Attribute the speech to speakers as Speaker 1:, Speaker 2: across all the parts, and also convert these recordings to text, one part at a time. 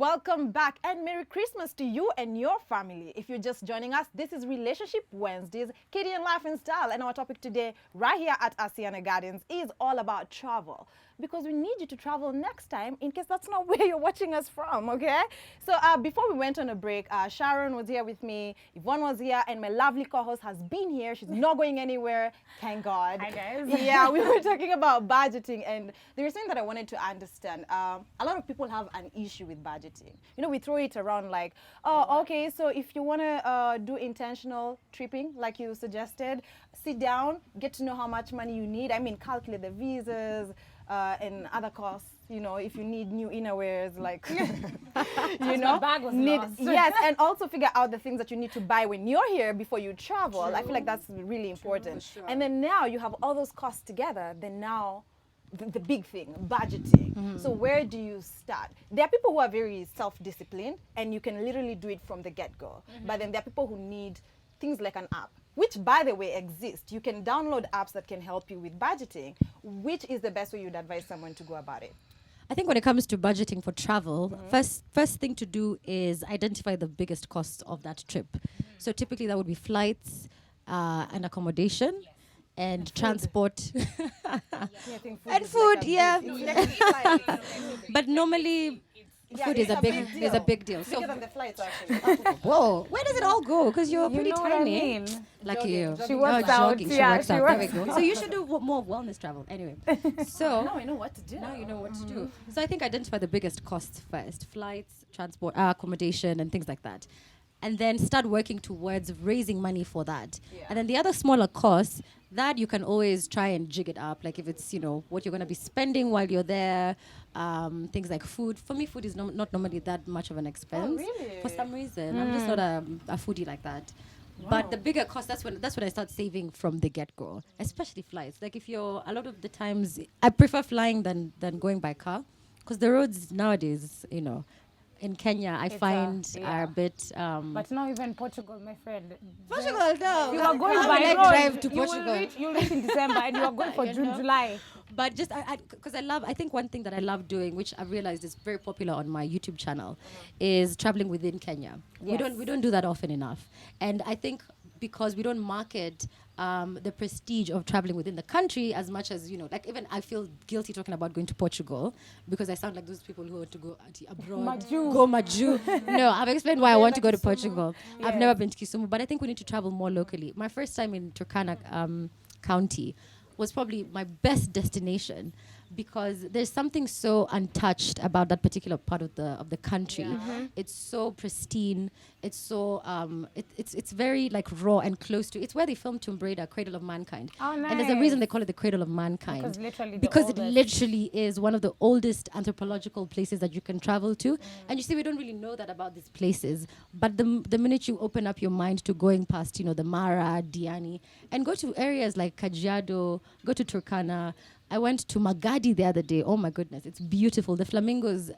Speaker 1: Welcome back and Merry Christmas to you and your family. If you're just joining us, this is Relationship Wednesdays, Katie and Life in Style. And our topic today, right here at Asiana Gardens, is all about travel. Because we need you to travel next time in case that's not where you're watching us from, okay? So before we went on a break, Sharon was here with me, Yvonne was here, and my lovely co-host has been here. She's not going anywhere, thank God.
Speaker 2: Hi, guys.
Speaker 1: Yeah, we were talking about budgeting, and there was something that I wanted to understand. A lot of people have an issue with budgeting. You know, we throw it around like, oh, okay, so if you want to do intentional tripping, like you suggested, sit down, get to know how much money you need. I mean, calculate the visas, and other costs, you know, if you need new innerwears, like, you know,
Speaker 2: bag was lost.
Speaker 1: Yes, and also figure out the things that you need to buy when you're here before you travel. True. I feel like that's really important. Sure. And then now you have all those costs together, then now the big thing, budgeting. Mm-hmm. So where do you start? There are people who are very self-disciplined and you can literally do it from the get-go. Mm-hmm. But then there are people who need things like an app, which, by the way, exist. You can download apps that can help you with budgeting. Which is the best way you'd advise someone to go about it?
Speaker 3: I think when it comes to budgeting for travel, first thing to do is identify the biggest costs of that trip. So typically that would be flights and accommodation. Yes. And transport and food, yeah. But normally food is a big deal.
Speaker 1: So bigger than the flights, actually.
Speaker 3: Whoa, where does it all go? Because you're pretty tiny.
Speaker 2: What I mean.
Speaker 3: Like
Speaker 1: jogging,
Speaker 3: you.
Speaker 2: She works out.
Speaker 3: Jogging.
Speaker 2: Yeah,
Speaker 3: she works out. There we go. So you should do more wellness travel. Anyway. So
Speaker 1: now I know what to do.
Speaker 3: Now you know what to do. So I think identify the biggest costs first. Flights, transport, accommodation, and things like that. And then start working towards raising money for that. Yeah. And then the other smaller costs, that you can always try and jig it up. Like if it's, you know, what you're going to be spending while you're there, things like food. For me, food is not normally that much of an expense.
Speaker 1: Oh, really?
Speaker 3: For some reason. I'm just not a foodie like that. Wow. But the bigger cost, that's when I start saving from the get-go, especially flights. Like if you're, a lot of the times, I prefer flying than going by car. Because the roads nowadays, you know, in Kenya, I find are a bit.
Speaker 2: But now even Portugal, my friend.
Speaker 3: Portugal, no.
Speaker 2: You are going
Speaker 3: I
Speaker 2: by
Speaker 3: road. Drive to Portugal.
Speaker 2: You'll reach in December, and you are going for June, July.
Speaker 3: But just because I think one thing that I love doing, which I've realized is very popular on my YouTube channel, is traveling within Kenya. Yes. We don't do that often enough, and I think because we don't market the prestige of traveling within the country as much as, you know, like even I feel guilty talking about going to Portugal because I sound like those people who want to go abroad. Go Maju. No, I've explained why I want to go to Portugal. Yes. I've never been to Kisumu, but I think we need to travel more locally. My first time in Turkana County was probably my best destination because there's something so untouched about that particular part of the country. Yeah. Mm-hmm. It's so pristine. It's so it's very like raw and close to. It's where they filmed Tomb Raider, Cradle of Mankind.
Speaker 2: Oh, nice.
Speaker 3: And there's a reason they call it the Cradle of Mankind.
Speaker 2: Because
Speaker 3: it literally is one of the oldest anthropological places that you can travel to. And you see, we don't really know that about these places. But the minute you open up your mind to going past, you know, the Mara, Diani, and go to areas like Kajiado, go to Turkana. I went to Magadi the other day. Oh my goodness, it's beautiful. The flamingos,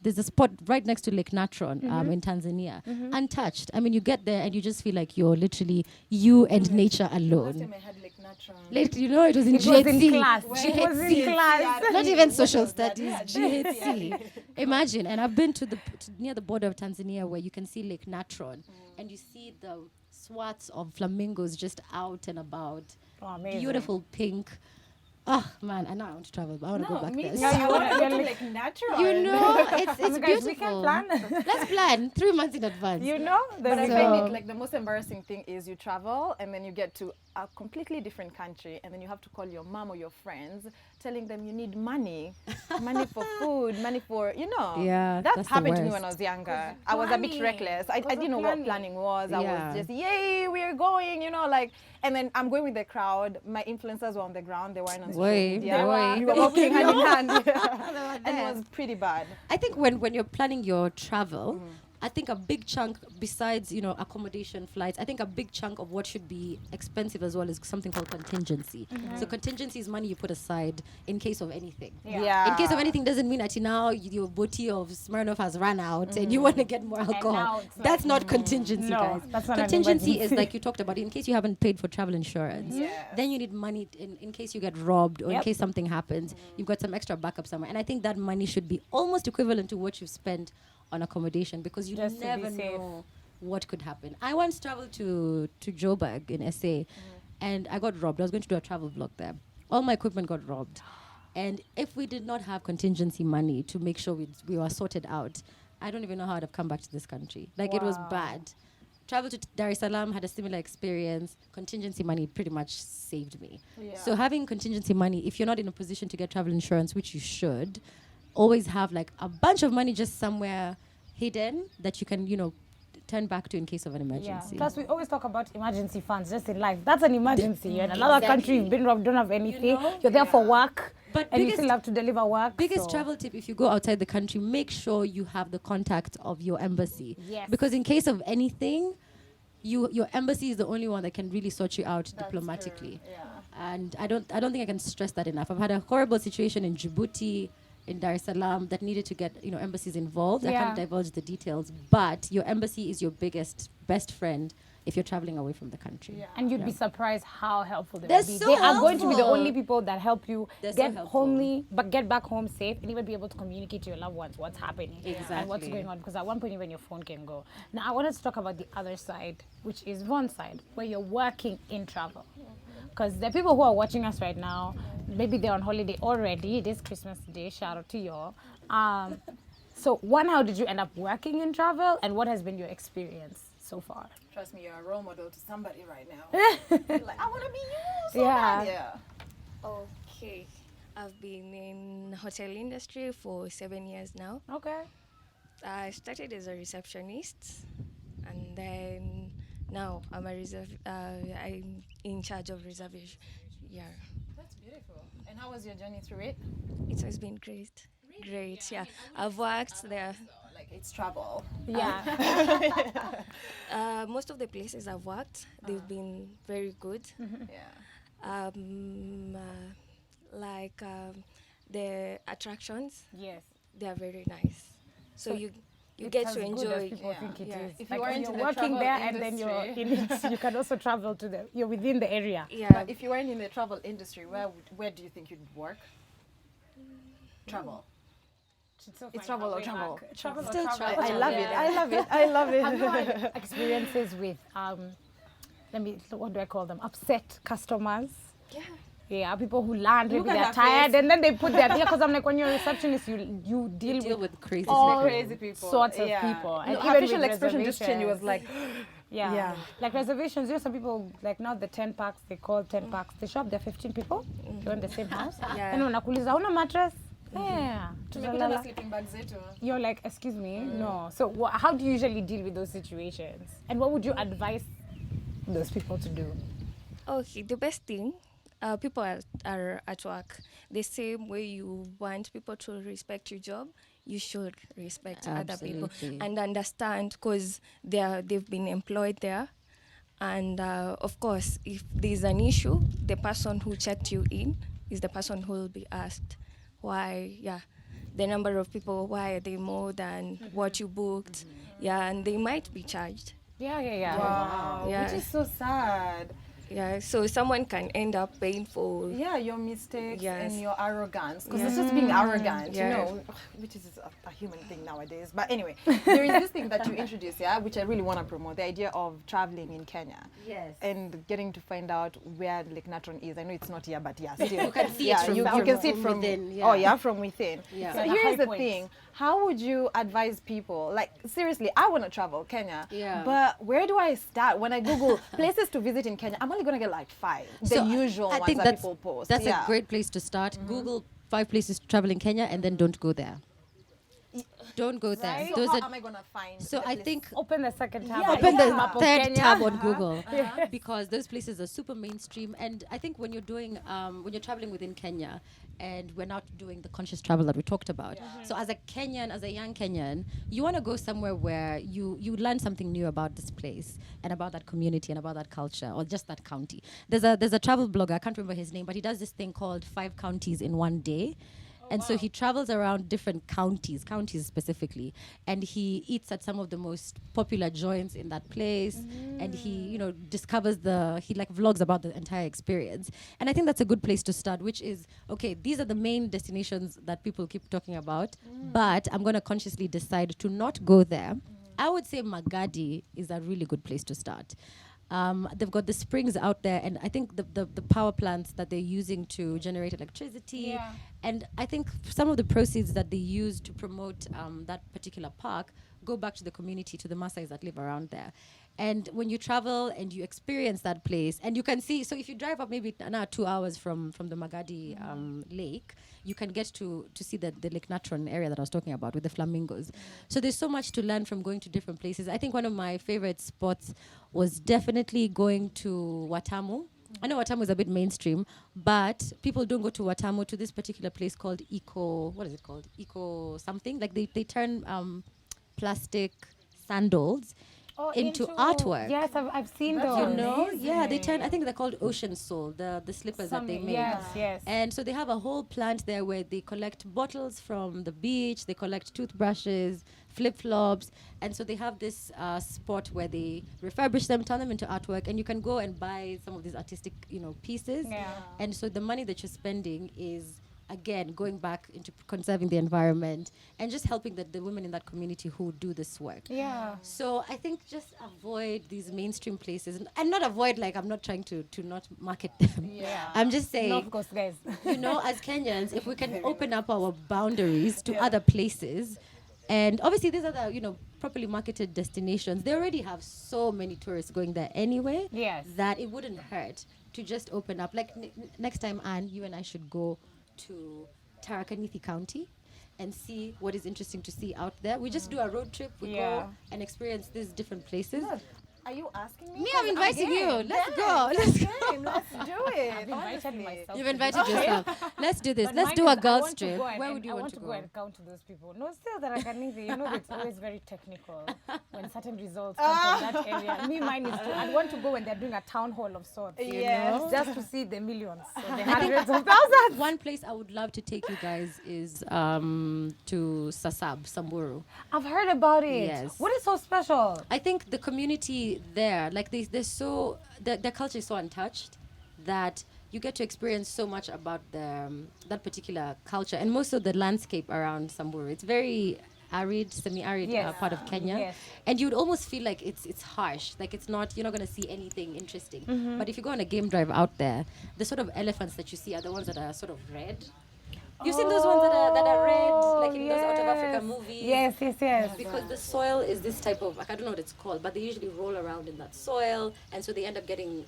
Speaker 3: there's a spot right next to Lake Natron in Tanzania. Untouched. I mean, you get there and you just feel like you're literally you and nature alone.
Speaker 1: Last time I had Lake Natron.
Speaker 3: You know, it was in GHC.
Speaker 2: It was in class.
Speaker 3: Not even social studies, GHC. Imagine. And I've been to near the border of Tanzania where you can see Lake Natron and you see the swaths of flamingos just out and about.
Speaker 2: Oh, amazing.
Speaker 3: Beautiful pink. Oh man, I know I want to travel, but I want to go back there.
Speaker 1: No, you want to go to like natural.
Speaker 3: You know, it's
Speaker 2: guys,
Speaker 3: beautiful.
Speaker 2: We can plan.
Speaker 3: Let's plan 3 months in advance.
Speaker 2: You know,
Speaker 1: but I find it like the most embarrassing thing is you travel and then you get to a completely different country and then you have to call your mom or your friends telling them you need money for food, money for, you know.
Speaker 3: Yeah,
Speaker 1: that's happened to me when I was younger. I was a bit reckless. I didn't know what planning was. I was just, yay, we're going, you know, like, and then I'm going with the crowd. My influencers were on the ground. They weren't on social media. We were walking hand in hand. And it was pretty bad.
Speaker 3: I think when you're planning your travel, I think a big chunk, besides, you know, accommodation, flights, I think a big chunk of what should be expensive as well is something called contingency. So contingency is money you put aside in case of anything.
Speaker 1: Yeah.
Speaker 3: In case of anything doesn't mean that now your booty of Smirnoff has run out and you want to get more alcohol. That's not contingency, guys.
Speaker 2: That's not
Speaker 3: contingency is like you talked about, in case you haven't paid for travel insurance. Then you need money in case you get robbed or in case something happens. You've got some extra backup somewhere. And I think that money should be almost equivalent to what you've spent on accommodation because you
Speaker 2: Just to be
Speaker 3: never
Speaker 2: safe.
Speaker 3: know what could happen. I once traveled to Joburg in SA, and I got robbed. I was going to do a travel vlog there. All my equipment got robbed. And if we did not have contingency money to make sure we were sorted out, I don't even know how I'd have come back to this country. Like, it was
Speaker 2: Wow.
Speaker 3: bad. Traveled to Dar es Salaam, had a similar experience. Contingency money pretty much saved me.
Speaker 1: Yeah.
Speaker 3: So having contingency money, if you're not in a position to get travel insurance, which you should, always have like a bunch of money just somewhere hidden that you can, turn back to in case of an
Speaker 2: Yeah.
Speaker 3: emergency.
Speaker 2: Plus, we always talk about emergency funds just in life. That's an emergency. You're in another country, you've been robbed, don't have anything.
Speaker 3: know?
Speaker 2: You're there for work,
Speaker 3: But
Speaker 2: and you
Speaker 3: biggest-
Speaker 2: still have to deliver work.
Speaker 3: Biggest
Speaker 2: so-
Speaker 3: travel tip: if you go outside the country, make sure you have the contact of your embassy.
Speaker 2: Yes.
Speaker 3: Because in case of anything, your embassy is the only one that can really sort you out diplomatically. And I don't think I can stress that enough. I've had a horrible situation in Djibouti, in Dar es Salaam, that needed to get embassies involved. I
Speaker 2: Yeah.
Speaker 3: can't divulge the details, but your embassy is your best friend if you're traveling away from the country.
Speaker 2: And you'd be surprised how helpful they
Speaker 3: They're
Speaker 2: will be.
Speaker 3: so
Speaker 2: They are going to be the
Speaker 3: helpful.
Speaker 2: only people that help you
Speaker 3: They're so
Speaker 2: get
Speaker 3: helpful.
Speaker 2: get back home safe, and even be able to communicate to your loved ones what's happening and what's
Speaker 3: Exactly.
Speaker 2: going on. Because at one point, even your phone can go. Now, I wanted to talk about the other side, which is one side where you're working in travel. Because there are people who are watching us right now. Maybe they're on holiday already. It is Christmas Day. Shout out to y'all. So, one, how did you end up working in travel, and what has been your experience so far?
Speaker 1: Trust me, you're a role model to somebody right now. You're like, I want to be you so
Speaker 2: Yeah.
Speaker 1: bad. Yeah.
Speaker 4: Okay, I've been in hotel industry for 7 years now.
Speaker 2: Okay.
Speaker 4: I started as a receptionist, and then now I'm I'm in charge of reservation. Yeah,
Speaker 1: That's beautiful. And how was your journey through it?
Speaker 4: it has been great. Great, yeah. I've worked there.
Speaker 1: Like, it's travel.
Speaker 2: Yeah.
Speaker 4: Most of the places I've worked, they've been very good.
Speaker 1: Yeah.
Speaker 4: The attractions,
Speaker 2: Yes.
Speaker 4: they are very nice. So you
Speaker 2: It's
Speaker 4: get
Speaker 2: as
Speaker 4: to
Speaker 2: good as
Speaker 4: enjoy.
Speaker 2: people think it
Speaker 4: Yeah.
Speaker 2: is.
Speaker 1: If
Speaker 2: Like
Speaker 1: you are
Speaker 2: when
Speaker 1: into
Speaker 2: you're
Speaker 1: the
Speaker 2: working
Speaker 1: travel
Speaker 2: there and then you're
Speaker 1: industry.
Speaker 2: in it, you can also travel to you're within the area.
Speaker 4: Yeah,
Speaker 1: But if you weren't in the travel industry, where do you think you'd work? Travel. It's travel or travel?
Speaker 2: Travel or
Speaker 3: Still
Speaker 2: travel.
Speaker 3: travel.
Speaker 1: I love it. I love it. I love
Speaker 2: Have you
Speaker 1: it.
Speaker 2: had experiences with what do I call them? Upset customers.
Speaker 4: yeah.
Speaker 2: Yeah, people who land, maybe
Speaker 1: Look at
Speaker 2: they're
Speaker 1: her
Speaker 2: tired,
Speaker 1: face.
Speaker 2: and then they put their because I'm like, when you're a receptionist, you deal,
Speaker 3: Deal
Speaker 2: with
Speaker 3: with crazy
Speaker 2: all
Speaker 3: people.
Speaker 1: Crazy people.
Speaker 2: sorts of
Speaker 1: Yeah.
Speaker 2: people. And
Speaker 1: No, her
Speaker 2: even
Speaker 1: facial
Speaker 2: with
Speaker 1: expression just changed. It was like,
Speaker 2: yeah.
Speaker 1: Yeah.
Speaker 2: Like reservations, some people, like now the 10 packs, they call 10 packs. They shop, they're 15 people. You're in the same house.
Speaker 4: Yeah.
Speaker 2: And unakuuliza, una mattress? Yeah.
Speaker 1: tumekuja na sleeping bags zetu.
Speaker 2: You're like, excuse me, no. So how do you usually deal with those situations? And what would you advise those people to do?
Speaker 4: Okay, the best thing, people are at work. The same way you want people to respect your job, you should respect other people
Speaker 3: Absolutely.
Speaker 4: and understand, because they've been employed there. And of course, if there's an issue, the person who checked you in is the person who will be asked why, the number of people, why are they more than what you booked? Yeah, and they might be charged.
Speaker 2: Yeah.
Speaker 1: Wow.
Speaker 4: Yeah.
Speaker 1: Which is so sad.
Speaker 4: Yeah, so someone can end up paying for.
Speaker 1: Yeah, your mistakes
Speaker 4: Yes.
Speaker 1: and your arrogance. Because it's just being arrogant,
Speaker 4: Yeah.
Speaker 1: you know, which is a human thing nowadays. But anyway, there is this thing that you introduced, which I really want to promote, the idea of traveling in Kenya.
Speaker 3: Yes.
Speaker 1: And getting to find out where Lake Natron is. I know it's not here, but still.
Speaker 3: You can see it
Speaker 1: yeah,
Speaker 3: from-
Speaker 1: you
Speaker 3: from-
Speaker 1: can see it
Speaker 3: from
Speaker 1: from
Speaker 3: within,
Speaker 1: Oh,
Speaker 3: yeah.
Speaker 1: yeah, from within.
Speaker 3: Yeah.
Speaker 1: So
Speaker 2: Like a
Speaker 1: here's
Speaker 2: high
Speaker 1: the
Speaker 2: point.
Speaker 1: thing. How would you advise people? Like, seriously, I want to travel Kenya.
Speaker 3: Yeah.
Speaker 1: But where do I start? When I Google places to visit in Kenya, I'm only going to get like 5. The
Speaker 3: So
Speaker 1: usual
Speaker 3: I
Speaker 1: ones
Speaker 3: think
Speaker 1: that
Speaker 3: that's,
Speaker 1: people post.
Speaker 3: That's
Speaker 1: yeah.
Speaker 3: a great place to start. Google 5 places to travel in Kenya and then don't go there. Don't go there.
Speaker 1: Right? So
Speaker 3: Those
Speaker 1: how
Speaker 3: are,
Speaker 1: am I going to find
Speaker 3: so
Speaker 1: the
Speaker 3: I
Speaker 1: place?
Speaker 3: think
Speaker 2: Open the second tab.
Speaker 1: Yeah,
Speaker 3: open the
Speaker 1: map
Speaker 2: of
Speaker 3: third
Speaker 2: Kenya.
Speaker 3: tab on Google because those places are super mainstream. And I think when you're doing when you're traveling within Kenya, and we're not doing the conscious travel that we talked about. So as a Kenyan, as a young Kenyan, you want to go somewhere where you learn something new about this place and about that community and about that culture or just that county. There's a travel blogger, I can't remember his name, but he does this thing called 5 counties in one day. And so he travels around different counties specifically, and he eats at some of the most popular joints in that place. And he, discovers he like vlogs about the entire experience. And I think that's a good place to start, which is, okay, these are the main destinations that people keep talking about, but I'm going to consciously decide to not go there. I would say Magadi is a really good place to start. They've got the springs out there, and I think the power plants that they're using to generate electricity.
Speaker 2: Yeah.
Speaker 3: And I think some of the proceeds that they use to promote that particular park go back to the community, to the Maasais that live around there. And when you travel and you experience that place, and you can see, so if you drive up maybe another 2 hours from the Magadi lake, you can get to see the Lake Natron area that I was talking about with the flamingos. So there's so much to learn from going to different places. I think one of my favorite spots was definitely going to Watamu. I know Watamu is a bit mainstream, but people don't go to Watamu, to this particular place called what is it called? Eco something. Like they turn plastic sandals into artwork.
Speaker 2: Yes, I've seen those.
Speaker 3: You know, yeah, they turn. I think they're called Ocean Soul, the slippers that they make.
Speaker 2: Yes.
Speaker 3: And so they have a whole plant there where they collect bottles from the beach, they collect toothbrushes, flip-flops, and so they have this spot where they refurbish them, turn them into artwork, and you can go and buy some of these artistic, pieces.
Speaker 2: Yeah.
Speaker 3: And so the money that you're spending is, again, going back into conserving the environment and just helping the women in that community who do this work.
Speaker 2: Yeah.
Speaker 3: So I think just avoid these mainstream places, and not avoid, like, I'm not trying to not market them.
Speaker 2: Yeah.
Speaker 3: I'm just saying,
Speaker 2: No, of course, guys.
Speaker 3: as Kenyans, if we can open up our boundaries to other places, and obviously these are the, properly marketed destinations. They already have so many tourists going there anyway.
Speaker 2: Yes.
Speaker 3: That it wouldn't hurt to just open up. Like next time, Anne, you and I should go to Tharaka-Nithi County and see what is interesting to see out there. We just do a road trip. We go and experience these different places.
Speaker 1: Are you asking me?
Speaker 3: Me, I'm inviting you. Let's go.
Speaker 1: Let's do it.
Speaker 2: I've invited myself.
Speaker 3: You've invited yourself. Let's do this. Let's do a girls trip. Where would you want to go?
Speaker 2: I want to go and count those people. No, still that I can it's always very technical when certain results come from that area. Me, mine is I'd want to go when they're doing a town hall of sorts.
Speaker 1: Yes.
Speaker 2: Just to see the millions, so the hundreds of thousands.
Speaker 3: One place I would love to take you guys is to Samburu.
Speaker 2: I've heard about it.
Speaker 3: Yes.
Speaker 2: What is so special?
Speaker 3: I think the community there, like they're so, their culture is so untouched that you get to experience so much about that particular culture, and most of the landscape around Samburu. It's very arid, semi-arid part of Kenya.
Speaker 2: Yes.
Speaker 3: And you would almost feel like it's harsh, like you're not going to see anything interesting. But if you go on a game drive out there, the sort of elephants that you see are the ones that are sort of red. You've seen those ones that are red, like in those Out of Africa movies?
Speaker 2: Yes.
Speaker 3: Because the soil is this type of, like, I don't know what it's called, but they usually roll around in that soil, and so they end up getting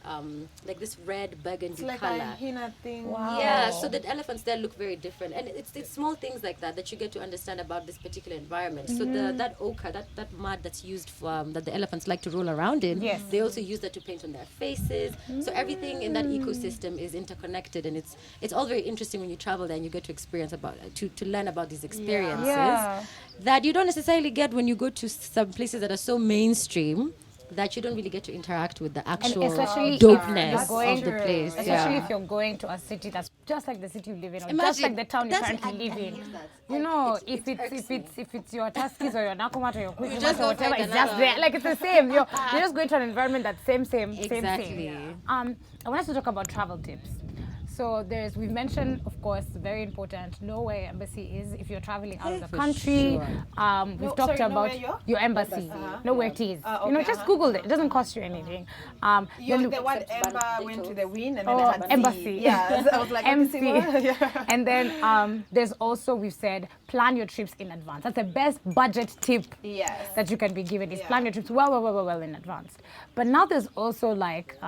Speaker 3: like this red burgundy
Speaker 1: It's like
Speaker 3: color.
Speaker 1: a henna thing.
Speaker 2: Wow.
Speaker 3: Yeah, so the elephants there look very different, and it's small things like that you get to understand about this particular environment. So that ochre, that mud that's used for, that the elephants like to roll around in, they also use that to paint on their faces. So everything in that ecosystem is interconnected, and it's all very interesting when you travel there and you get to experience to learn about these experiences that you don't necessarily get when you go to some places that are so mainstream that you don't really get to interact with the actual dopeness of the place.
Speaker 2: Especially if you're going to a city that's just like the city you live in, or just like the town you currently live in. If it's your Tuskies or your Nakumatt or your Quickmart or whatever, it's just there. Like, it's the same. You're just going to an environment that's same.
Speaker 3: Exactly.
Speaker 2: I want us to talk about travel tips. So we've mentioned, of course, very important, know where your embassy is if you're traveling out of the country. We've talked about your embassy, know where it is. Just Google it. It doesn't cost you anything.
Speaker 1: The word Emba went to the wind and then it had
Speaker 2: embassy.
Speaker 1: Yeah, I was like,
Speaker 2: MC. And then there's also, we've said, plan your trips in advance. That's the best budget tip that you can be given, is plan your trips well in advance. But now there's also like,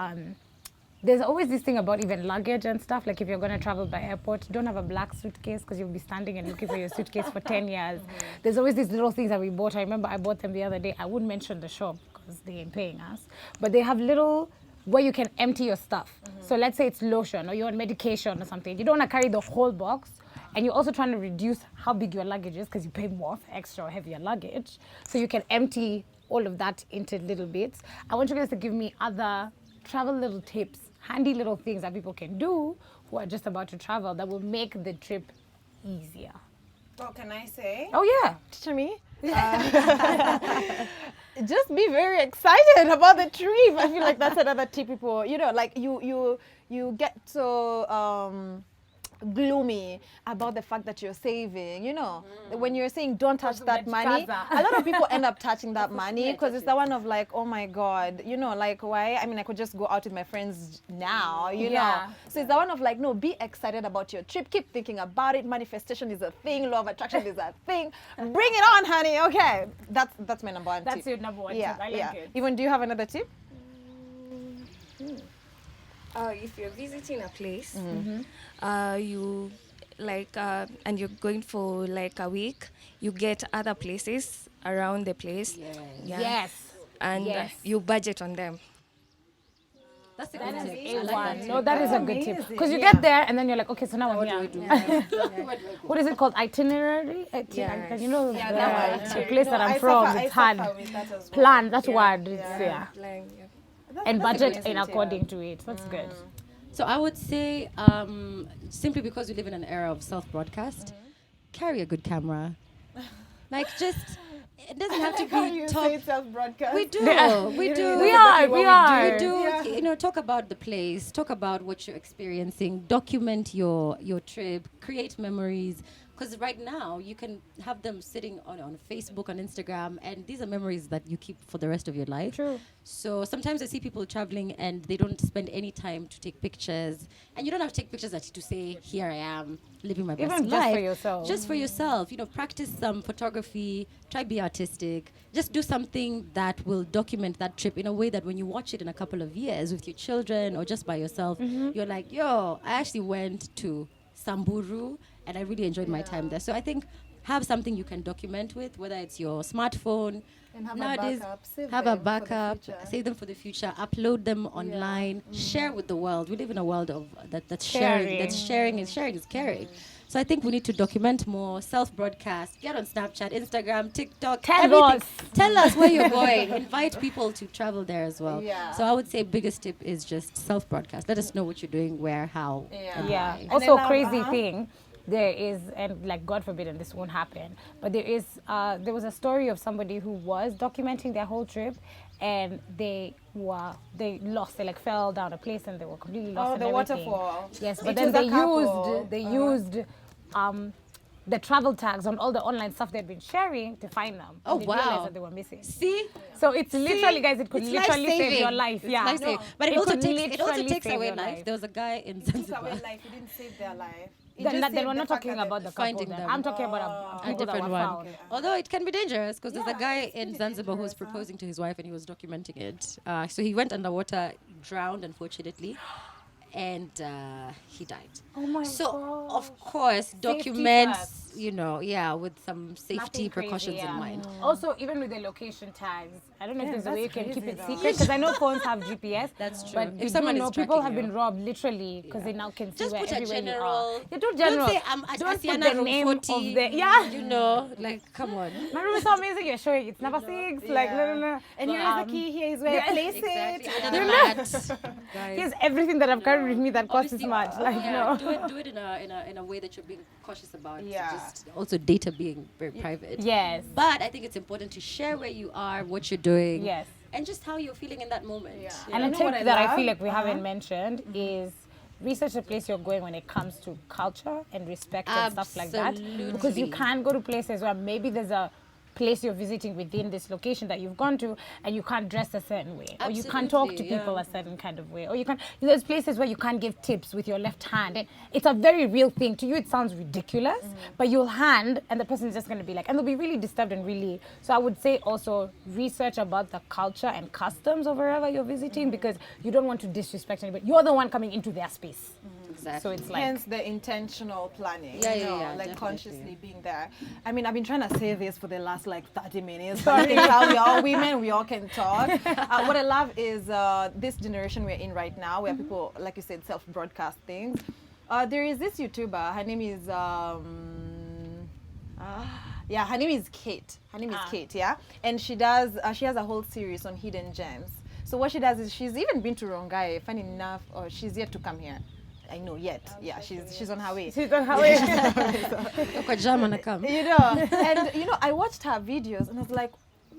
Speaker 2: there's always this thing about even luggage and stuff. Like, if you're going to travel by airport, don't have a black suitcase because you'll be standing and looking for your suitcase for 10 years. There's always these little things that we bought. I remember I bought them the other day. I wouldn't mention the shop because they ain't paying us. But they have little where you can empty your stuff. So let's say it's lotion or you're on medication or something. You don't want to carry the whole box. And you're also trying to reduce how big your luggage is because you pay more for extra or heavier luggage. So you can empty all of that into little bits. I want you guys to give me other travel little tips, handy little things that people can do who are just about to travel that will make the trip easier?
Speaker 1: What can I say?
Speaker 2: Oh yeah.
Speaker 1: Teacher me. Just be very excited about the trip. I feel like that's another tip people, like you get so gloomy about the fact that you're saving, when you're saying don't touch that money, a lot of people end up touching that money because it's the one of like, oh my God, like why? I mean, I could just go out with my friends now, know. So it's the one of like, no, be excited about your trip. Keep thinking about it. Manifestation is a thing. Law of attraction is a thing. Bring it on, honey. Okay. That's my number one tip.
Speaker 2: That's your number one tip. I like it.
Speaker 1: Even, do you have another tip?
Speaker 4: If you're visiting a place, you like, and you're going for like a week, you get other places around the place.
Speaker 2: Yes.
Speaker 4: And you budget on them.
Speaker 3: That's a
Speaker 2: That
Speaker 3: good
Speaker 2: is
Speaker 3: tip.
Speaker 2: a
Speaker 3: I like
Speaker 2: one.
Speaker 3: that
Speaker 2: No,
Speaker 3: tip.
Speaker 2: that is a good tip. Because you get there and then you're like, okay, so now I'm here. What is it called? Itinerary?
Speaker 4: Yes.
Speaker 2: You know,
Speaker 1: that one
Speaker 2: the
Speaker 1: too.
Speaker 2: place that I'm from, it's hard. Plan, that's word. It's, and budget in according to it. That's good.
Speaker 3: So I would say, simply because we live in an era of self-broadcast, carry a good camera. Like, just, it doesn't have to be top.
Speaker 1: Self-broadcast.
Speaker 3: We do. We do.
Speaker 2: We are.
Speaker 3: We do, talk about the place, talk about what you're experiencing, document your trip, create memories. Because right now, you can have them sitting on Facebook, on Instagram, and these are memories that you keep for the rest of your life.
Speaker 2: True.
Speaker 3: So sometimes I see people traveling and they don't spend any time to take pictures. And you don't have to take pictures to say, here I am, living my best
Speaker 2: Even
Speaker 3: life.
Speaker 2: just for yourself.
Speaker 3: Just for yourself. Practice some photography, try be artistic. Just do something that will document that trip in a way that when you watch it in a couple of years with your children or just by yourself, you're like, yo, I actually went to Samburu and I really enjoyed my time there. So I think have something you can document with, whether it's your smartphone.
Speaker 1: And have
Speaker 3: Nowadays,
Speaker 1: a backup. Save
Speaker 3: have
Speaker 1: them
Speaker 3: a
Speaker 1: for the
Speaker 3: backup,
Speaker 1: future.
Speaker 3: save them for the future, upload them online, share with the world. We live in a world of that's
Speaker 2: Sharing.
Speaker 3: sharing. That's sharing is caring. So I think we need to document more, self-broadcast, get on Snapchat, Instagram, TikTok,
Speaker 2: Tell
Speaker 3: everything.
Speaker 2: us.
Speaker 3: Tell us where you're going. Invite people to travel there as well.
Speaker 1: Yeah.
Speaker 3: So I would say biggest tip is just self-broadcast. Let us know what you're doing, where, how.
Speaker 1: Yeah.
Speaker 2: Yeah.
Speaker 1: And
Speaker 2: Also,
Speaker 1: then,
Speaker 2: crazy thing, there is, and like God forbid, and this won't happen, but there was a story of somebody who was documenting their whole trip, and they lost. They like fell down a place and they were completely lost.
Speaker 1: Oh,
Speaker 2: and
Speaker 1: the
Speaker 2: everything.
Speaker 1: waterfall.
Speaker 2: Yes, but
Speaker 1: It
Speaker 2: then
Speaker 1: was a couple.
Speaker 2: they used the travel tags on all the online stuff they'd been sharing to find them.
Speaker 3: Oh,
Speaker 2: And they realized
Speaker 3: wow.
Speaker 2: that they were missing.
Speaker 3: See?
Speaker 2: So it's literally, guys, it could
Speaker 3: It's
Speaker 2: literally save
Speaker 3: life-saving.
Speaker 2: your life.
Speaker 3: It's
Speaker 2: Yeah.
Speaker 3: life-saving. But it
Speaker 2: It
Speaker 3: also
Speaker 2: could
Speaker 3: takes
Speaker 2: literally save
Speaker 3: away
Speaker 2: your
Speaker 3: life.
Speaker 2: life.
Speaker 3: There was a guy in
Speaker 1: Took away
Speaker 3: Zanzibar.
Speaker 1: life. It didn't save their life. It
Speaker 2: Then,
Speaker 1: just
Speaker 2: then
Speaker 1: saved
Speaker 2: we're
Speaker 1: the
Speaker 2: not
Speaker 1: fact
Speaker 2: talking
Speaker 1: that
Speaker 2: about the couple.
Speaker 3: finding
Speaker 2: Then.
Speaker 3: them.
Speaker 2: I'm talking about
Speaker 3: A
Speaker 2: people that
Speaker 3: different
Speaker 2: were
Speaker 3: one.
Speaker 2: found.
Speaker 3: Although it can be dangerous because there's a
Speaker 1: Yeah,
Speaker 3: guy
Speaker 1: it's
Speaker 3: in
Speaker 1: pretty
Speaker 3: Zanzibar who's
Speaker 1: dangerous, huh?
Speaker 3: proposing to his wife and he was documenting it. So he went underwater, drowned, unfortunately, and he died.
Speaker 2: Oh my
Speaker 3: So
Speaker 2: God.
Speaker 3: of course,
Speaker 2: Safety
Speaker 3: documents,
Speaker 2: first.
Speaker 3: with some safety
Speaker 2: Nothing crazy,
Speaker 3: precautions in
Speaker 2: yeah.
Speaker 3: mind.
Speaker 2: Also, even with the location tags, I don't know if there's a way you
Speaker 1: that's
Speaker 2: can keep
Speaker 1: crazy
Speaker 2: it
Speaker 1: though.
Speaker 2: secret because I know phones have GPS.
Speaker 3: That's true.
Speaker 2: But
Speaker 3: If
Speaker 2: you
Speaker 3: someone
Speaker 2: do
Speaker 3: is
Speaker 2: know people
Speaker 3: tracking
Speaker 2: have
Speaker 3: you.
Speaker 2: been robbed literally because they now can see
Speaker 3: Just
Speaker 2: where
Speaker 3: put a
Speaker 2: everywhere
Speaker 3: general.
Speaker 2: you are. Yeah, do general.
Speaker 3: Don't say I'm at
Speaker 2: Don't put
Speaker 3: Asiana
Speaker 2: the
Speaker 3: room
Speaker 2: name
Speaker 3: 40.
Speaker 2: of the
Speaker 3: You know, like come on.
Speaker 2: My room is so amazing. You're showing it's number 6. Like no, no, no.
Speaker 1: And here is the key. Here is where I place
Speaker 3: Exactly.
Speaker 1: it.
Speaker 3: Another mat. Guys.
Speaker 2: Here's everything that I've carried with me that costs this
Speaker 3: Obviously,
Speaker 2: much. Like
Speaker 3: yeah,
Speaker 2: no.
Speaker 3: do it in a way that you're being cautious about.
Speaker 1: Yeah.
Speaker 3: Just also data being very private.
Speaker 2: Yes.
Speaker 3: But I think it's important to share where you are, what you're doing.
Speaker 2: Yes.
Speaker 3: And just how you're feeling in that moment.
Speaker 1: Yeah.
Speaker 3: you
Speaker 2: And
Speaker 3: know?
Speaker 2: a
Speaker 1: You know what
Speaker 2: tip
Speaker 1: I
Speaker 2: that I
Speaker 1: love?
Speaker 2: feel like we haven't mentioned is research the place you're going when it comes to culture and respect and stuff like that. Because you
Speaker 3: Absolutely.
Speaker 2: can't go to places where maybe there's a place you're visiting within this location that you've gone to and you can't dress a certain way or you can't talk to
Speaker 3: Absolutely,
Speaker 2: people
Speaker 3: yeah.
Speaker 2: a certain kind of way or you can't there's places where you can't give tips with your left hand and it's a very real thing. To you it sounds ridiculous, but you'll hand and the person's just going to be like, and they'll be really disturbed and really. So I would say also research about the culture and customs of wherever you're visiting because you don't want to disrespect anybody. You're the one coming into their space.
Speaker 3: Exactly.
Speaker 2: So it's like
Speaker 1: Hence the intentional planning.
Speaker 3: Yeah,
Speaker 1: you
Speaker 3: yeah,
Speaker 1: know,
Speaker 3: yeah,
Speaker 1: like
Speaker 3: definitely.
Speaker 1: consciously being there. I mean, I've been trying to say this for the last like 30 minutes. But I think how we all women, we all can talk. What I love is this generation we're in right now, where people, like you said, self-broadcast things. There is this YouTuber. Her name is. Yeah, her name is Kate. Her name is Kate, yeah? And she does, she has a whole series on hidden gems. So what she does is she's even been to Rongai, funny enough, or she's yet to come here. I know yet. Yeah, she's on her way.
Speaker 2: She's on her way.
Speaker 3: Kwa jam anakam.
Speaker 1: You know, and you know, I watched her videos and I was like,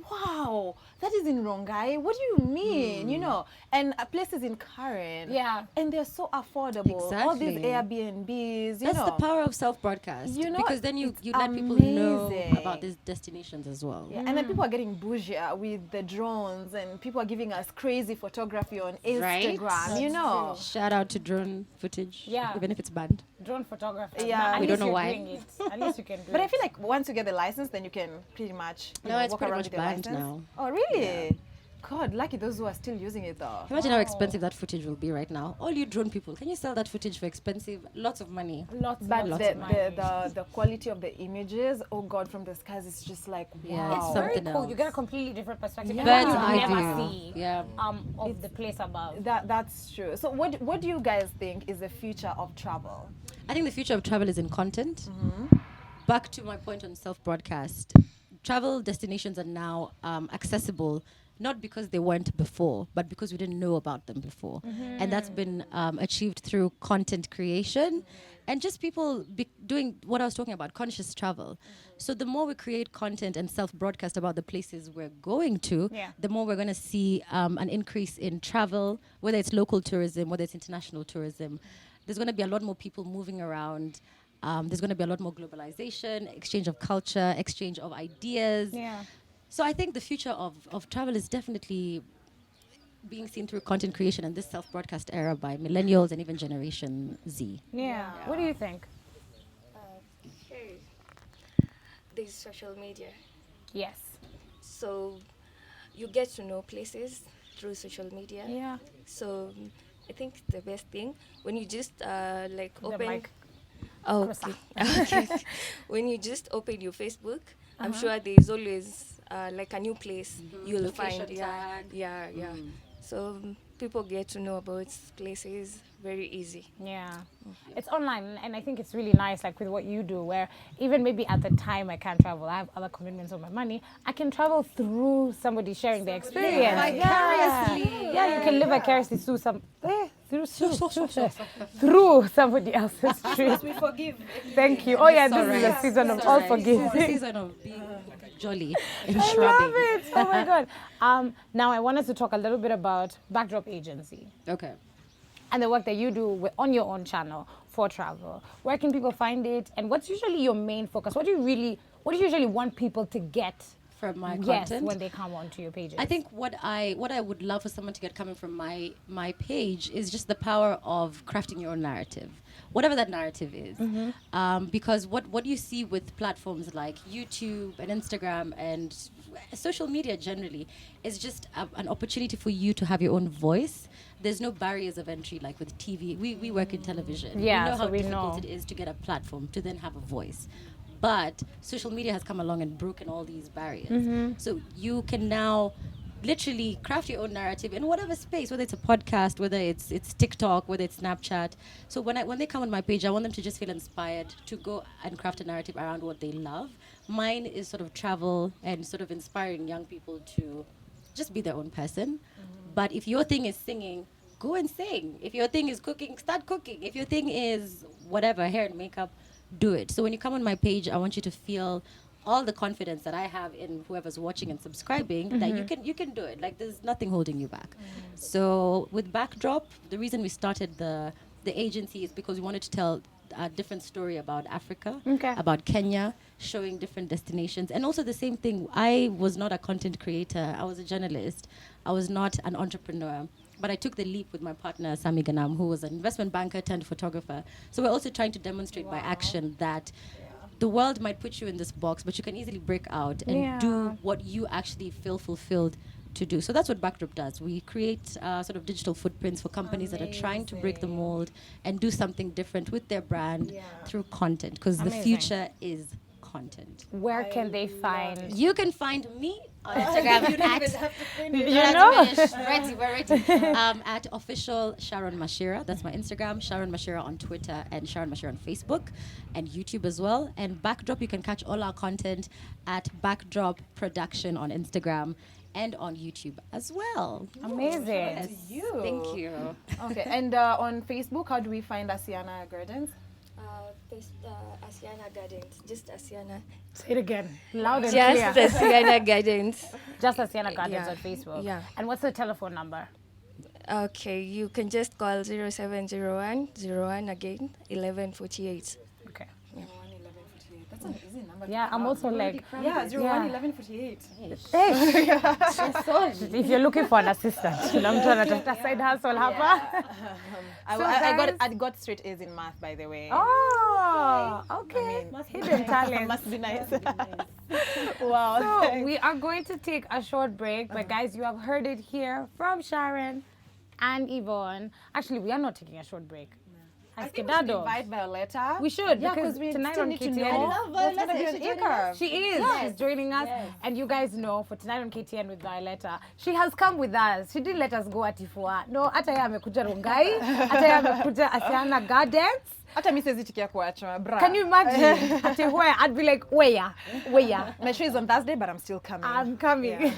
Speaker 1: wow, that is in Rongai. What do you mean? You know, and places in Karen.
Speaker 2: Yeah.
Speaker 1: And they're so affordable. All these
Speaker 3: Exactly.
Speaker 1: Airbnbs. You
Speaker 3: That's
Speaker 1: know.
Speaker 3: the power of self-broadcast.
Speaker 1: You know,
Speaker 3: because then you
Speaker 1: it's
Speaker 3: let people know
Speaker 1: amazing.
Speaker 3: about these destinations as well.
Speaker 1: Yeah, and then people are getting bougie with the drones, and people are giving us crazy photography on Instagram.
Speaker 3: Right?
Speaker 1: You know.
Speaker 3: Shout out to drone footage,
Speaker 2: Yeah.
Speaker 3: even if it's banned.
Speaker 2: Drone photographer.
Speaker 1: Yeah.
Speaker 2: But at
Speaker 1: We
Speaker 3: don't
Speaker 2: least
Speaker 3: know
Speaker 2: you're
Speaker 3: why.
Speaker 2: doing it. At least you can do
Speaker 1: But
Speaker 2: it.
Speaker 1: I feel like once you get the license, then you can pretty much
Speaker 3: No, it's
Speaker 1: walk
Speaker 3: pretty
Speaker 1: around
Speaker 3: much
Speaker 1: with your
Speaker 3: banned
Speaker 1: license.
Speaker 3: now.
Speaker 1: Oh, really? God, lucky those who are still using it though.
Speaker 3: Imagine how expensive that footage will be right now. All you drone people, can you sell that footage for expensive? Lots of money.
Speaker 2: Lots,
Speaker 1: But
Speaker 2: lots
Speaker 1: the,
Speaker 2: of money.
Speaker 1: the quality of the images, oh God, from the skies, it's just like
Speaker 3: Yeah,
Speaker 1: wow.
Speaker 3: it's
Speaker 2: It's very
Speaker 3: something
Speaker 2: cool.
Speaker 3: else.
Speaker 2: You get a completely different perspective.
Speaker 1: Yeah.
Speaker 2: And one
Speaker 3: Bird's
Speaker 2: you
Speaker 3: eye
Speaker 2: never
Speaker 3: view.
Speaker 2: see
Speaker 3: Yeah.
Speaker 2: of the place above.
Speaker 1: That's true. So what do you guys think is the future of travel?
Speaker 3: I think the future of travel is in content. Back to my point on self-broadcast. Travel destinations are now accessible, not because they weren't before, but because we didn't know about them before. And that's been achieved through content creation and just people doing what I was talking about, conscious travel. So the more we create content and self-broadcast about the places we're going to,
Speaker 2: Yeah.
Speaker 3: the more we're going to see an increase in travel, whether it's local tourism, whether it's international tourism. There's going to be a lot more people moving around. There's going to be a lot more globalization, exchange of culture, exchange of ideas.
Speaker 2: Yeah.
Speaker 3: So I think the future of travel is definitely being seen through content creation and this self-broadcast era by millennials and even Generation Z.
Speaker 2: Yeah. What do you think?
Speaker 4: Okay. There's social media.
Speaker 2: Yes.
Speaker 4: So you get to know places through social media.
Speaker 2: Yeah.
Speaker 4: So I think the best thing when you just like
Speaker 2: The
Speaker 4: open.
Speaker 2: mic.
Speaker 4: Oh,
Speaker 2: closer.
Speaker 4: okay. Okay. When you just open your Facebook, I'm sure there's always like a new place you'll
Speaker 3: Location
Speaker 4: find. Yeah,
Speaker 3: tag.
Speaker 4: yeah, yeah. So people get to know about places very easy.
Speaker 2: Yeah. It's online, and I think it's really nice, like with what you do, where even maybe at the time I can't travel, I have other commitments on my money, I can travel through somebody sharing their experience.
Speaker 3: Vicariously.
Speaker 2: Yeah, you can live vicariously through through somebody else's trip.
Speaker 1: We forgive.
Speaker 2: Thank you. Oh yeah, this
Speaker 3: Alright.
Speaker 2: is a season of
Speaker 3: It's
Speaker 2: all
Speaker 3: alright.
Speaker 2: forgiving.
Speaker 3: It's the season of being jolly and
Speaker 2: I love
Speaker 3: shrugging.
Speaker 2: it. Oh my god. Now I wanted to talk a little bit about Backdrop Agency
Speaker 3: Okay.
Speaker 2: and the work that you do on your own channel for travel. Where can people find it, and what's usually your main focus? What do you usually want people to get
Speaker 3: From my
Speaker 2: yes
Speaker 3: content.
Speaker 2: when they come onto your pages?
Speaker 3: I think what I would love for someone to get coming from my page is just the power of crafting your own narrative, whatever that narrative is. Because what you see with platforms like YouTube and Instagram and social media generally is just an opportunity for you to have your own voice. There's no barriers of entry like with TV. We work in television.
Speaker 2: Yeah,
Speaker 3: we know
Speaker 2: so
Speaker 3: how
Speaker 2: we
Speaker 3: difficult
Speaker 2: know.
Speaker 3: it is to get a platform to then have a voice. But social media has come along and broken all these barriers. So you can now literally craft your own narrative in whatever space, whether it's a podcast, whether it's TikTok, whether it's Snapchat. So when they come on my page, I want them to just feel inspired to go and craft a narrative around what they love. Mine is sort of travel and sort of inspiring young people to just be their own person. But if your thing is singing, go and sing. If your thing is cooking, start cooking. If your thing is whatever, hair and makeup, do it. So when you come on my page, I want you to feel all the confidence that I have in whoever's watching and subscribing that you can do it. Like there's nothing holding you back. So with Backdrop, the reason we started the agency is because we wanted to tell a different story about Africa,
Speaker 2: Okay.
Speaker 3: about Kenya, showing different destinations. And also the same thing, I was not a content creator. I was a journalist. I was not an entrepreneur. But I took the leap with my partner, Sami Ganam, who was an investment banker turned photographer. So we're also trying to demonstrate by action that the world might put you in this box, but you can easily break out and do what you actually feel fulfilled to do. So that's what Backdrop does. We create sort of digital footprints for companies that are trying to break the mold and do something different with their brand through content, because the
Speaker 2: Amazing.
Speaker 3: future is content.
Speaker 2: Where can they find?
Speaker 3: You can find me on Instagram
Speaker 2: You know?
Speaker 3: Ready, we're ready. At official Sharon Mashira. That's my Instagram. Sharon Mashira on Twitter and Sharon Mashira on Facebook and YouTube as well. And Backdrop, you can catch all our content at Backdrop Production on Instagram. and on YouTube as well.
Speaker 2: Amazing.
Speaker 3: Yes.
Speaker 1: You.
Speaker 3: Thank you.
Speaker 1: Okay, and on Facebook, how do we find Asiana Gardens?
Speaker 4: Asiana Gardens, just Asiana.
Speaker 2: Say it again, loud and
Speaker 4: Just
Speaker 2: clear.
Speaker 4: Asiana Gardens.
Speaker 2: Just Asiana Gardens
Speaker 4: Yeah.
Speaker 2: on Facebook.
Speaker 4: Yeah.
Speaker 2: And what's the telephone number?
Speaker 4: Okay, you can just call 0701 01 again 1148.
Speaker 2: Okay.
Speaker 1: 1148. That's an easy number.
Speaker 2: Yeah, I'm also like,
Speaker 1: Yeah, 01
Speaker 2: Yeah.
Speaker 1: 1148.
Speaker 2: hey, if you're looking for an assistant, I'm trying to side hustle, hapa.
Speaker 1: I got straight A's in math, by the way.
Speaker 2: Oh, okay. Hidden talent.
Speaker 1: Must be nice. Wow.
Speaker 2: So we are going to take a short break, but guys, you have heard it here from Sharon and Yvonne. Actually, we are not taking a short break.
Speaker 1: I
Speaker 2: As
Speaker 1: think we should
Speaker 2: Kedado.
Speaker 1: invite Violetta.
Speaker 2: We should,
Speaker 1: Yeah,
Speaker 2: because
Speaker 1: because we
Speaker 2: tonight
Speaker 1: still
Speaker 2: on
Speaker 1: need to
Speaker 2: KTN.
Speaker 1: know what's going to be an e-curve.
Speaker 2: She is. She's joining us. And you guys know, for tonight on KTN with Violetta, she has come with us. She didn't let us go atifua. No, hata yeye amekuja Rongai. Hata yeye amekuja Asiana Gardens.
Speaker 1: Hata mimi siwezi tikia kuachwa, bra.
Speaker 2: Can you imagine? Ati where? I'd be like, where?
Speaker 1: My show is on Thursday, but I'm still coming.
Speaker 2: I'm coming.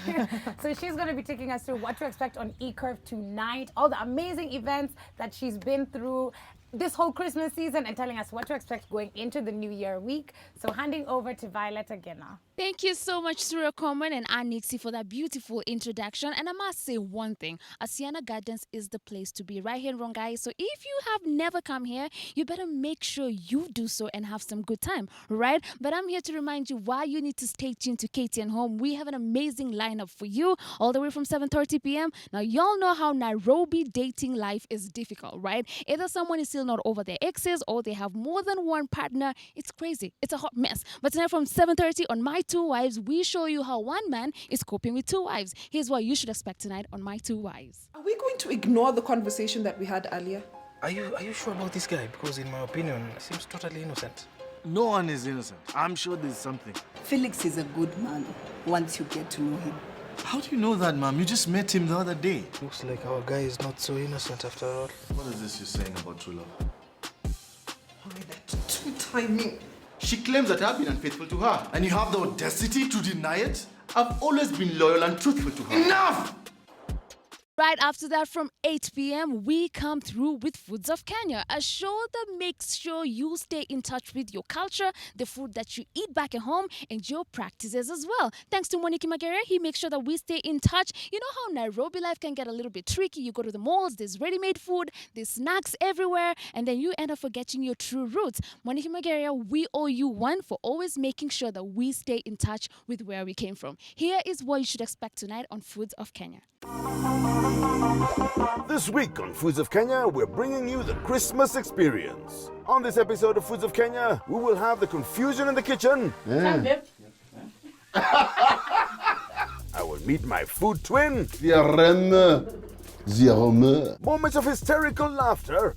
Speaker 2: So she's going to be taking us through what to expect on eCurve tonight, all the amazing events that she's been through this whole Christmas season, and telling us what to expect going into the New Year week. So handing over to Violet again now.
Speaker 5: Thank you so much, Surya Coleman and Anixi, for that beautiful introduction. And I must say one thing, Asiana Gardens is the place to be right here in Rongai. So if you have never come here, you better make sure you do so and have some good time, right? But I'm here to remind you why you need to stay tuned to KTN Home. We have an amazing lineup for you all the way from 7:30 p.m. Now, y'all know how Nairobi dating life is difficult, right? Either someone is still not over their exes or they have more than one partner. It's crazy. It's a hot mess. But tonight from 7:30 on My Two Wives, we show you how one man is coping with two wives. Here's what you should expect tonight on My Two Wives.
Speaker 6: Are we going to ignore the conversation that we had earlier?
Speaker 7: Are you sure about this guy? Because in my opinion, he seems totally innocent.
Speaker 8: No one is innocent. I'm sure there's something.
Speaker 9: Felix is a good man once you get to know him.
Speaker 8: How do you know that, ma'am? You just met him the other day.
Speaker 7: Looks like our guy is not so innocent after all.
Speaker 8: What is this you're saying about true love?
Speaker 6: Two-timing.
Speaker 8: She claims that I've been unfaithful to her, and you have the audacity to deny it? I've always been loyal and truthful to her.
Speaker 6: Enough!
Speaker 5: Right after that, from 8 p.m., we come through with Foods of Kenya, a show that makes sure you stay in touch with your culture, the food that you eat back at home, and your practices as well. Thanks to Moniki Magere, he makes sure that we stay in touch. You know how Nairobi life can get a little bit tricky. You go to the malls, there's ready-made food, there's snacks everywhere, and then you end up forgetting your true roots. Moniki Magere, we owe you one for always making sure that we stay in touch with where we came from. Here is what you should expect tonight on Foods of Kenya.
Speaker 10: This week on Foods of Kenya, we're bringing you the Christmas experience. On this episode of Foods of Kenya, we will have the confusion in the kitchen. I will meet my food twin. Moments of hysterical laughter.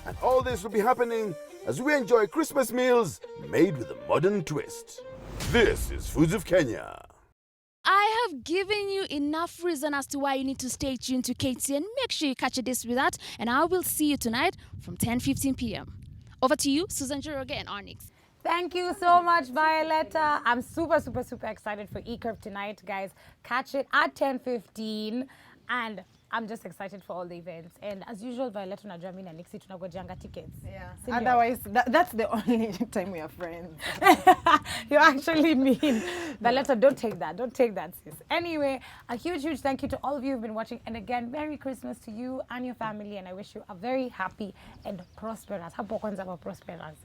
Speaker 10: And all this will be happening as we enjoy Christmas meals made with a modern twist. This is Foods of Kenya.
Speaker 5: I have given you enough reason as to why you need to stay tuned to KTN. Make sure you catch this with that, and I will see you tonight from 10:15 p.m. Over to you, Susan Jiroge and Onyx.
Speaker 2: Thank you so much, Violetta. I'm super excited for eCurve tonight, guys. Catch it at 10:15, and I'm just excited for all the events. And as usual, Violetta na Jamie na Nixie tunagojanga tickets.
Speaker 1: Yeah.
Speaker 2: Sindio?
Speaker 1: Otherwise, that's the only time we are friends.
Speaker 2: You actually mean. Violetta, don't take that. Don't take that, sis. Anyway, a huge thank you to all of you who've been watching. And again, Merry Christmas to you and your family. And I wish you a very happy and prosperous. Hapo kwanza kwa prosperous.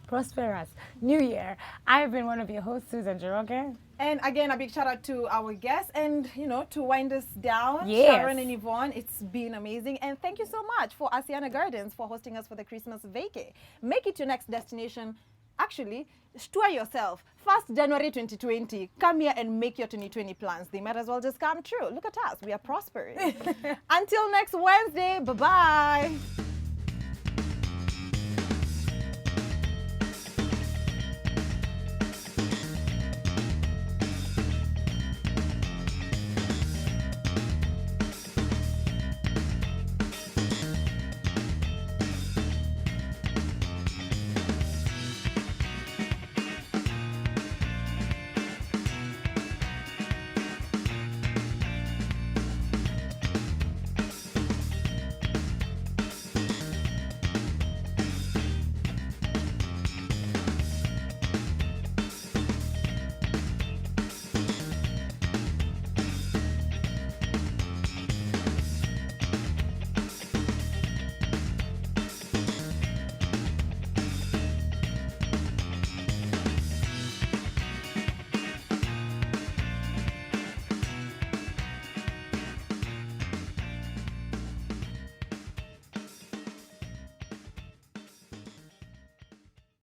Speaker 2: Prosperous New Year. I've been one of your hosts, Susan Jiroge.
Speaker 1: And again, a big shout out to our guests, and to wind us down,
Speaker 2: Yes.
Speaker 1: Sharon and Yvonne, it's been amazing. And thank you so much for Asiana Gardens for hosting us for the Christmas vacay. Make it your next destination. Actually, stir yourself. 1st January 2020, come here and make your 2020 plans. They might as well just come true. Look at us, we are prosperous. Until next Wednesday, bye-bye.